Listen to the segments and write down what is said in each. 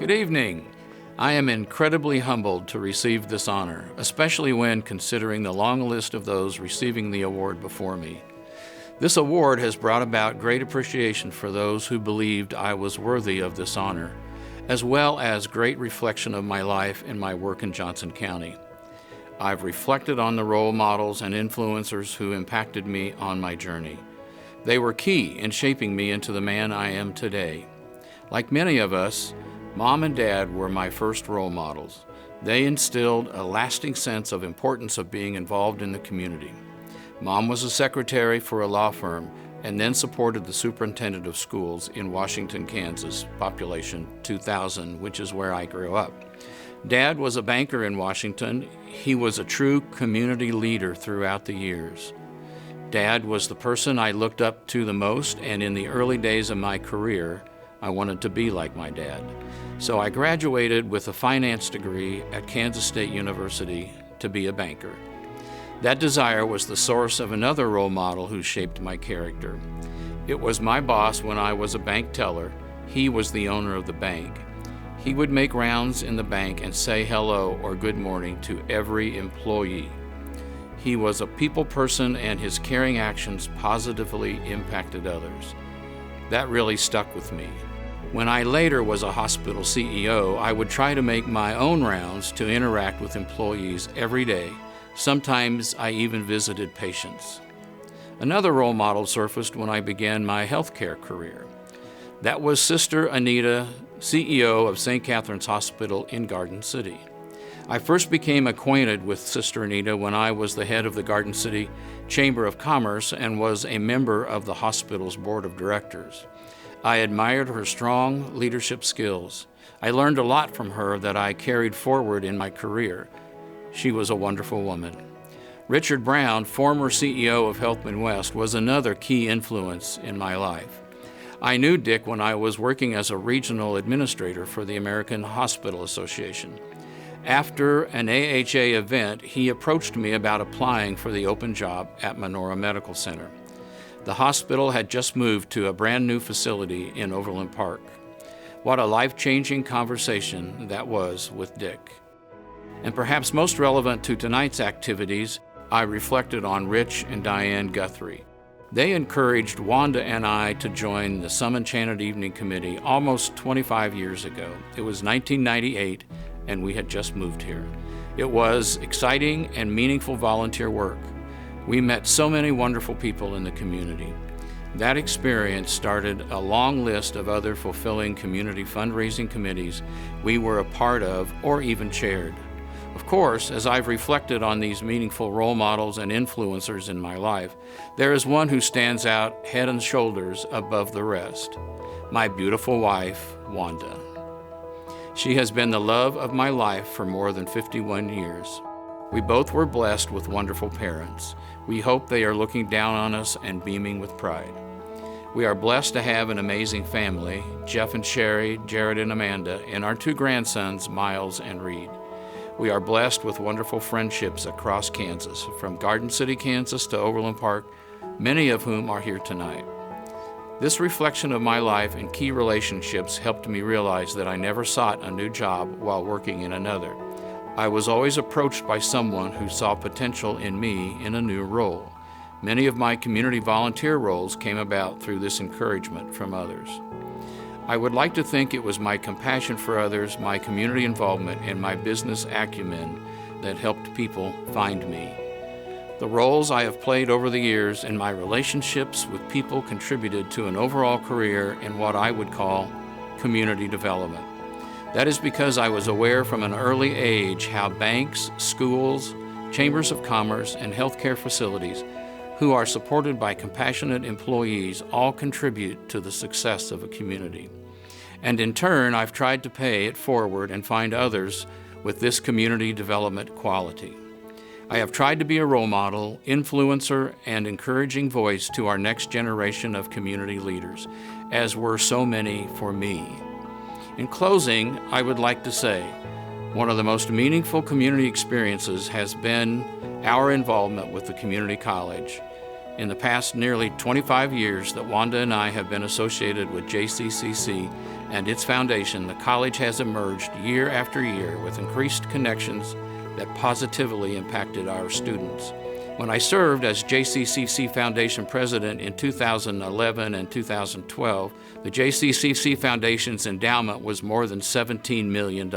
Good evening. I am incredibly humbled to receive this honor, especially when considering the long list of those receiving the award before me. This award has brought about great appreciation for those who believed I was worthy of this honor, as well as great reflection of my life and my work in Johnson County. I've reflected on the role models and influencers who impacted me on my journey. They were key in shaping me into the man I am today. Like many of us, Mom and Dad were my first role models. They instilled a lasting sense of importance of being involved in the community. Mom was a secretary for a law firm and then supported the superintendent of schools in Washington, Kansas, population 2,000, which is where I grew up. Dad was a banker in Washington. He was a true community leader throughout the years. Dad was the person I looked up to the most, and in the early days of my career, I wanted to be like my dad. So I graduated with a finance degree at Kansas State University to be a banker. That desire was the source of another role model who shaped my character. It was my boss when I was a bank teller. He was the owner of the bank. He would make rounds in the bank and say hello or good morning to every employee. He was a people person, and his caring actions positively impacted others. That really stuck with me. When I later was a hospital CEO, I would try to make my own rounds to interact with employees every day. Sometimes I even visited patients. Another role model surfaced when I began my healthcare career. That was Sister Anita, CEO of St. Catherine's Hospital in Garden City. I first became acquainted with Sister Anita when I was the head of the Garden City Chamber of Commerce and was a member of the hospital's board of directors. I admired her strong leadership skills. I learned a lot from her that I carried forward in my career. She was a wonderful woman. Richard Brown, former CEO of Health Midwest, was another key influence in my life. I knew Dick when I was working as a regional administrator for the American Hospital Association. After an AHA event, he approached me about applying for the open job at Menorah Medical Center. The hospital had just moved to a brand new facility in Overland Park. What a life-changing conversation that was with Dick. And perhaps most relevant to tonight's activities, I reflected on Rich and Diane Guthrie. They encouraged Wanda and I to join the Some Enchanted Evening Committee almost 25 years ago. It was 1998, and we had just moved here. It was exciting and meaningful volunteer work. We met so many wonderful people in the community. That experience started a long list of other fulfilling community fundraising committees we were a part of or even chaired. Of course, as I've reflected on these meaningful role models and influencers in my life, there is one who stands out head and shoulders above the rest: my beautiful wife, Wanda. She has been the love of my life for more than 51 years. We both were blessed with wonderful parents. We hope they are looking down on us and beaming with pride. We are blessed to have an amazing family: Jeff and Sherry, Jared and Amanda, and our two grandsons, Miles and Reed. We are blessed with wonderful friendships across Kansas, from Garden City, Kansas to Overland Park, many of whom are here tonight. This reflection of my life and key relationships helped me realize that I never sought a new job while working in another. I was always approached by someone who saw potential in me in a new role. Many of my community volunteer roles came about through this encouragement from others. I would like to think it was my compassion for others, my community involvement, and my business acumen that helped people find me. The roles I have played over the years and my relationships with people contributed to an overall career in what I would call community development. That is because I was aware from an early age how banks, schools, chambers of commerce, and healthcare facilities, who are supported by compassionate employees, all contribute to the success of a community. And in turn, I've tried to pay it forward and find others with this community development quality. I have tried to be a role model, influencer, and encouraging voice to our next generation of community leaders, as were so many for me. In closing, I would like to say, one of the most meaningful community experiences has been our involvement with the community college. In the past nearly 25 years that Wanda and I have been associated with JCCC and its foundation, the college has emerged year after year with increased connections that positively impacted our students. When I served as JCCC Foundation President in 2011 and 2012, the JCCC Foundation's endowment was more than $17 million.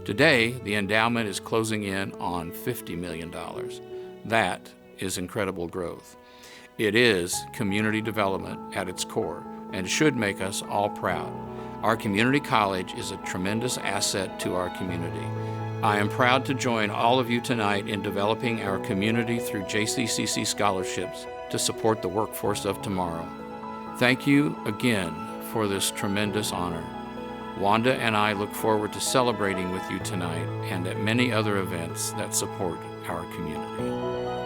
Today, the endowment is closing in on $50 million. That is incredible growth. It is community development at its core and should make us all proud. Our community college is a tremendous asset to our community. I am proud to join all of you tonight in developing our community through JCCC scholarships to support the workforce of tomorrow. Thank you again for this tremendous honor. Wanda and I look forward to celebrating with you tonight and at many other events that support our community.